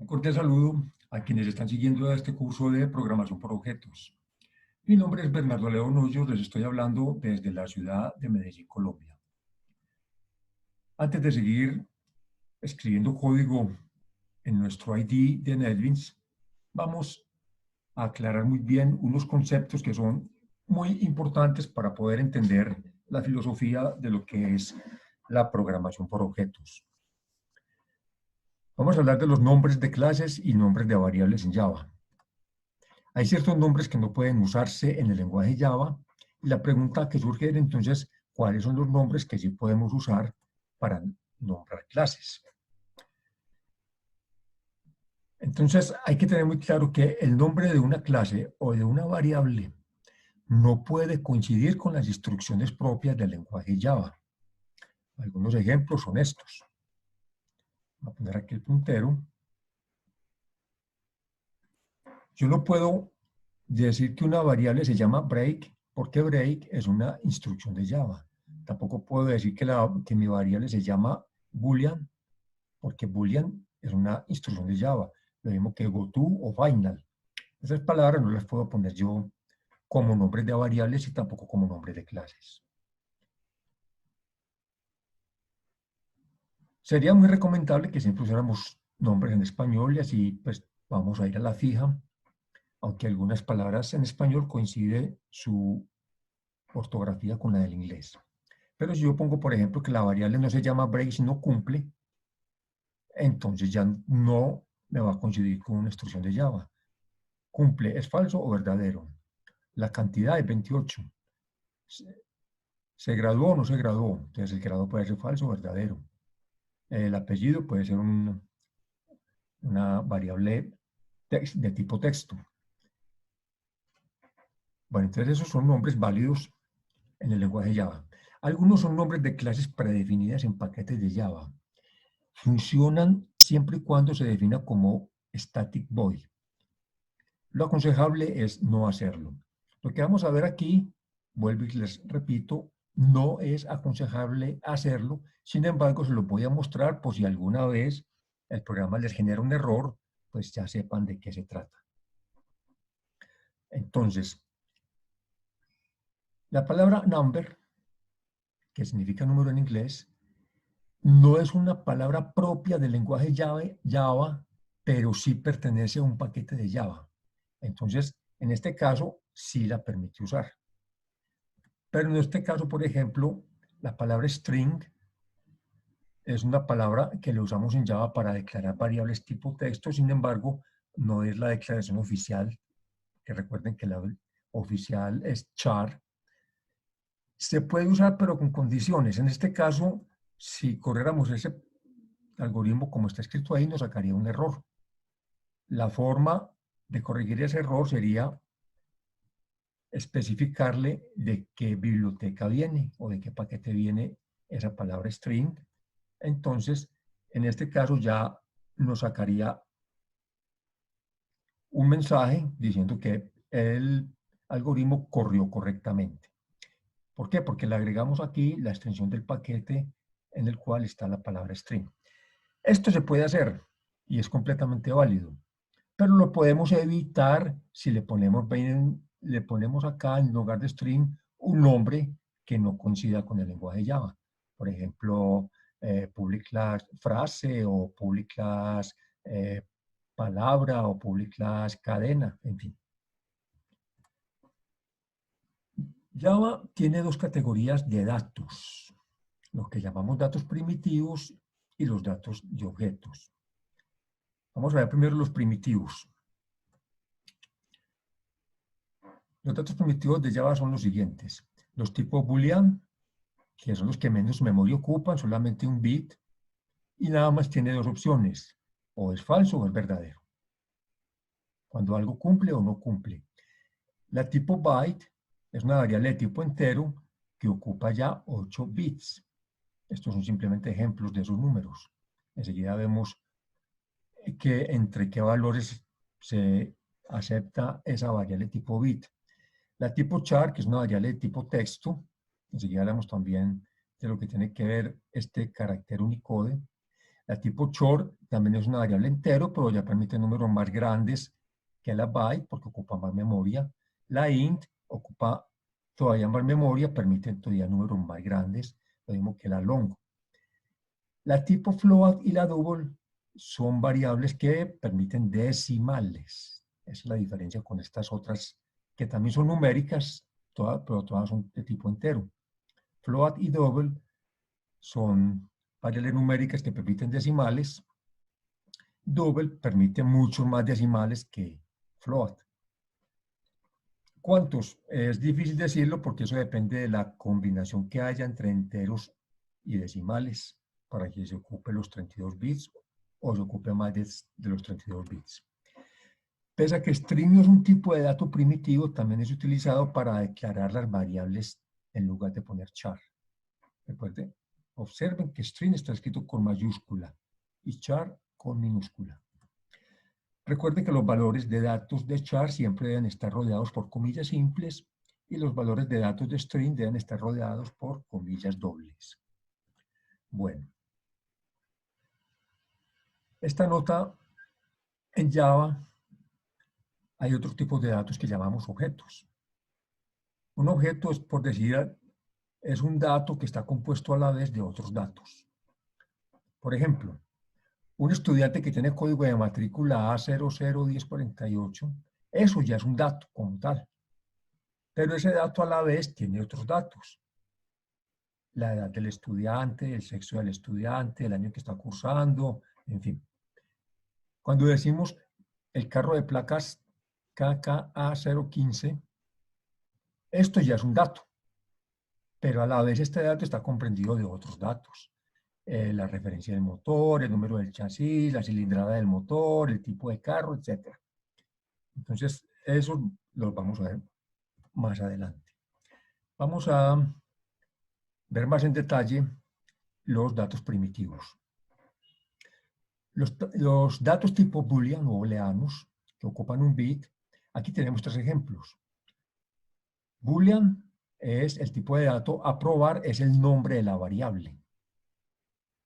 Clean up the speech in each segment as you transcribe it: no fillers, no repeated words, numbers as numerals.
Un cordial saludo a quienes están siguiendo este curso de programación por objetos. Mi nombre es Bernardo León Hoyos, les estoy hablando desde la ciudad de Medellín, Colombia. Antes de seguir escribiendo código en nuestro ID de NetBeans, vamos a aclarar muy bien unos conceptos que son muy importantes para poder entender la filosofía de lo que es la programación por objetos. Vamos a hablar de los nombres de clases y nombres de variables en Java. Hay ciertos nombres que no pueden usarse en el lenguaje Java, y la pregunta que surge es entonces, ¿cuáles son los nombres que sí podemos usar para nombrar clases? Entonces, hay que tener muy claro que el nombre de una clase o de una variable no puede coincidir con las instrucciones propias del lenguaje Java. Algunos ejemplos son estos. Voy a poner aquí el puntero. Yo no puedo decir que una variable se llama break porque break es una instrucción de Java. Tampoco puedo decir que mi variable se llama boolean porque boolean es una instrucción de Java. Lo mismo que goto o final. Esas palabras no las puedo poner yo como nombres de variables y tampoco como nombres de clases. Sería muy recomendable que siempre usáramos nombres en español y así pues vamos a ir a la fija, aunque algunas palabras en español coincide su ortografía con la del inglés. Pero si yo pongo, por ejemplo, que la variable no se llama break sino cumple, entonces ya no me va a coincidir con una instrucción de Java. Cumple, ¿es falso o verdadero? La cantidad es 28. ¿Se graduó o no se graduó? Entonces el grado puede ser falso o verdadero. El apellido puede ser una variable de tipo texto. Bueno, entonces esos son nombres válidos en el lenguaje Java. Algunos son nombres de clases predefinidas en paquetes de Java. Funcionan siempre y cuando se defina como static void. Lo aconsejable es no hacerlo. Lo que vamos a ver aquí, vuelvo y les repito, no es aconsejable hacerlo. Sin embargo, se lo voy a mostrar por si alguna vez el programa les genera un error, pues ya sepan de qué se trata. Entonces, la palabra number, que significa número en inglés, no es una palabra propia del lenguaje Java, pero sí pertenece a un paquete de Java. Entonces, en este caso, sí la permite usar. Pero en este caso, por ejemplo, la palabra string es una palabra que le usamos en Java para declarar variables tipo texto, sin embargo, no es la declaración oficial, que recuerden que la oficial es char. Se puede usar, pero con condiciones. En este caso, si corriéramos ese algoritmo como está escrito ahí, nos sacaría un error. La forma de corregir ese error sería especificarle de qué biblioteca viene o de qué paquete viene esa palabra string. Entonces, en este caso ya nos sacaría un mensaje diciendo que el algoritmo corrió correctamente. ¿Por qué? Porque le agregamos aquí la extensión del paquete en el cual está la palabra string. Esto se puede hacer y es completamente válido, pero lo podemos evitar si le ponemos acá en lugar de string un nombre que no coincida con el lenguaje Java. Por ejemplo, public class frase o public class palabra o public class cadena, en fin. Java tiene dos categorías de datos, lo que llamamos datos primitivos y los datos de objetos. Vamos a ver primero los primitivos. Los datos primitivos de Java son los siguientes. Los tipos boolean, que son los que menos memoria ocupan, solamente un bit, y nada más tiene dos opciones, o es falso o es verdadero. Cuando algo cumple o no cumple. La tipo byte es una variable de tipo entero que ocupa ya 8 bits. Estos son simplemente ejemplos de esos números. Enseguida vemos que entre qué valores se acepta esa variable tipo bit. La tipo char, que es una variable de tipo texto, enseguida hablamos también de lo que tiene que ver este carácter Unicode. La tipo short también es una variable entero, pero ya permite números más grandes que la byte porque ocupa más memoria. La int ocupa todavía más memoria, permite todavía números más grandes, lo mismo que la long. La tipo float y la double son variables que permiten decimales. Esa es la diferencia con estas otras que también son numéricas, pero todas son de tipo entero. Float y double son variables numéricas que permiten decimales. Double permite muchos más decimales que float. ¿Cuántos? Es difícil decirlo porque eso depende de la combinación que haya entre enteros y decimales para que se ocupe los 32 bits o se ocupe más de los 32 bits. Pese a que string no es un tipo de dato primitivo, también es utilizado para declarar las variables en lugar de poner char. Recuerden, observen que string está escrito con mayúscula y char con minúscula. Recuerden que los valores de datos de char siempre deben estar rodeados por comillas simples y los valores de datos de string deben estar rodeados por comillas dobles. Bueno, esta nota en Java hay otros tipos de datos que llamamos objetos. Un objeto es, por decir, es un dato que está compuesto a la vez de otros datos. Por ejemplo, un estudiante que tiene código de matrícula A001048, eso ya es un dato como tal. Pero ese dato a la vez tiene otros datos. La edad del estudiante, el sexo del estudiante, el año que está cursando, en fin. Cuando decimos el carro de placas KKA015, esto ya es un dato, pero a la vez este dato está comprendido de otros datos. La referencia del motor, el número del chasis, la cilindrada del motor, el tipo de carro, etc. Entonces, eso lo vamos a ver más adelante. Vamos a ver más en detalle los datos primitivos. Los datos tipo boolean o booleanos que ocupan un bit, aquí tenemos tres ejemplos. Boolean es el tipo de dato, aprobar es el nombre de la variable.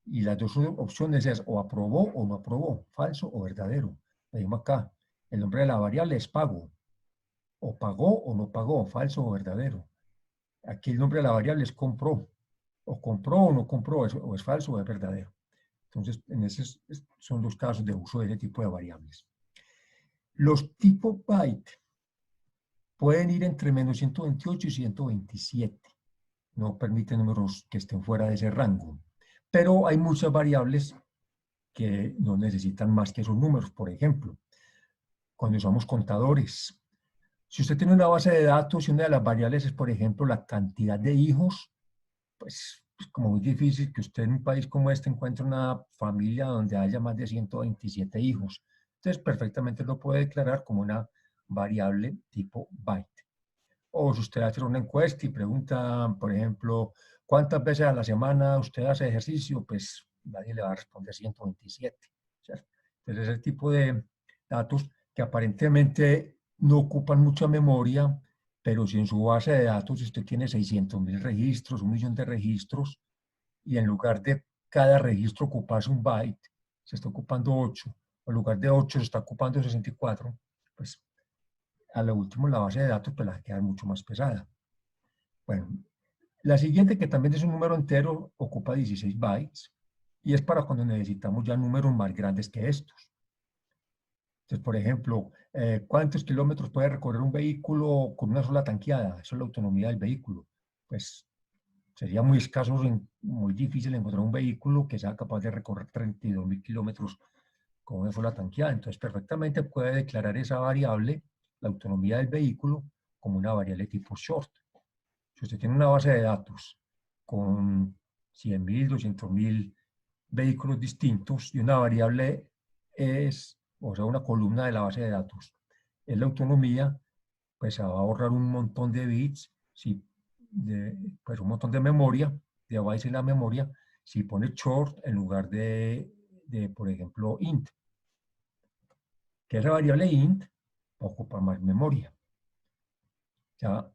Y las dos opciones es o aprobó o no aprobó, falso o verdadero. Lo mismo acá, el nombre de la variable es pago, o pagó o no pagó, falso o verdadero. Aquí el nombre de la variable es compró, o compró o no compró, o es falso o es verdadero. Entonces, son los casos de uso de ese tipo de variables. Los tipo byte pueden ir entre menos 128 y 127. No permiten números que estén fuera de ese rango. Pero hay muchas variables que no necesitan más que esos números. Por ejemplo, cuando usamos contadores. Si usted tiene una base de datos y una de las variables es, por ejemplo, la cantidad de hijos, pues es como muy difícil que usted en un país como este encuentre una familia donde haya más de 127 hijos. Entonces, perfectamente lo puede declarar como una variable tipo byte. O si usted hace una encuesta y pregunta, por ejemplo, ¿cuántas veces a la semana usted hace ejercicio? Pues nadie le va a responder 127. ¿Cierto? Entonces, ese tipo de datos que aparentemente no ocupan mucha memoria, pero si en su base de datos usted tiene 600.000 registros, 1.000.000 de registros, y en lugar de cada registro ocuparse un byte, se está ocupando 8, o en lugar de 8 se está ocupando 64, pues a lo último la base de datos pues la va a quedar mucho más pesada. Bueno, la siguiente, que también es un número entero, ocupa 16 bytes, y es para cuando necesitamos ya números más grandes que estos. Entonces, por ejemplo, ¿cuántos kilómetros puede recorrer un vehículo con una sola tanqueada? Eso es la autonomía del vehículo. Pues sería muy escaso, muy difícil encontrar un vehículo que sea capaz de recorrer 32.000 kilómetros con una sola tanqueada. Entonces, perfectamente puede declarar esa variable, la autonomía del vehículo, como una variable tipo short. Si usted tiene una base de datos con 100.000, 200.000 vehículos distintos y una variable es, o sea, una columna de la base de datos, es la autonomía, pues se va a ahorrar un montón de bits, pues un montón de memoria, de bytes en la memoria, si pone short en lugar de, por ejemplo, int. Que esa variable int ocupa más memoria. Ya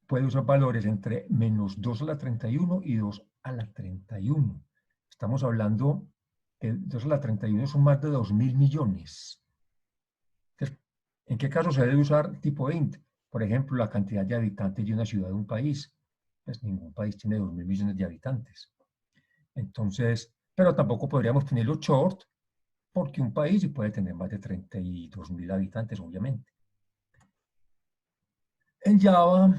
puede usar valores entre menos 2 a la 31 y 2 a la 31. Estamos hablando que entonces la 31 son más de 2.000 millones. Entonces, ¿en qué caso se debe usar tipo int? Por ejemplo, la cantidad de habitantes de una ciudad de un país. Pues ningún país tiene 2.000 millones de habitantes. Entonces, pero tampoco podríamos tenerlo short, porque un país sí puede tener más de 32.000 habitantes, obviamente. En Java